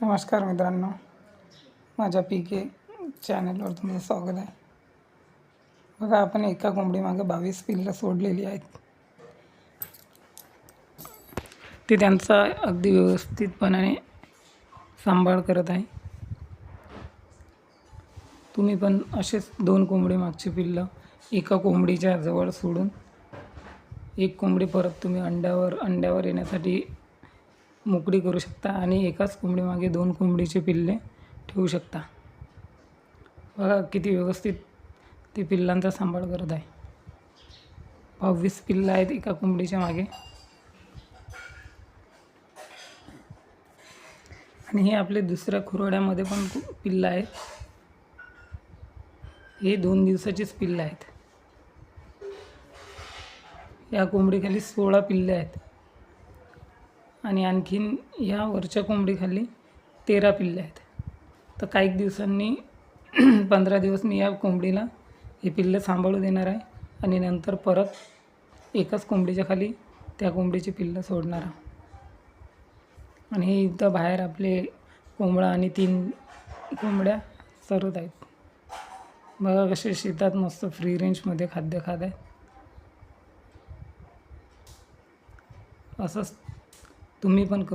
नमस्कार मित्रांनो, माझ्या पीके चॅनलवर तुमचं स्वागत आहे. बघा, आपण एका कोंबडीमागे 22 पिल्लं सोडलेली आहेत. ते त्यांचा अगदी व्यवस्थितपणाने सांभाळ करत आहे. तुम्ही पण असेच 2 कोंबडी मागची पिल्लं एका कोंबडीच्या जवळ सोडून एक कोंबडी परत तुम्ही अंड्यावर येण्यासाठी मोकळी करू शकता आणि एकाच कोंबडीमागे 2 कोंबडीचे पिल्ले ठेवू शकता. बघा किती व्यवस्थित ते पिल्लांचा सांभाळ करत आहे. 22 पिल्लं आहेत एका कोंबडीच्या मागे. आणि हे आपले दुसऱ्या खुराड्यामध्ये पण पिल्लं आहेत. हे 2 दिवसाचीच पिल्लं आहेत. या कोंबडीखाली 16 पिल्ले आहेत आणि आणखीन या वरच्या कोंबडीखाली 13 पिल्ले आहेत. तर काही दिवसांनी 15 दिवस मी या कोंबडीला हे पिल्लं सांभाळू देणार आहे आणि नंतर परत एकाच कोंबडीच्या खाली त्या कोंबडीची पिल्लं सोडणार आहे. आणि हे इथं बाहेर आपले कोंबडा आणि 3 कोंबड्या चरत आहेत. बघा कसे शेतात मस्त फ्री रेंजमध्ये खाद्य खात आहेत. असंच तुम्ही पण करू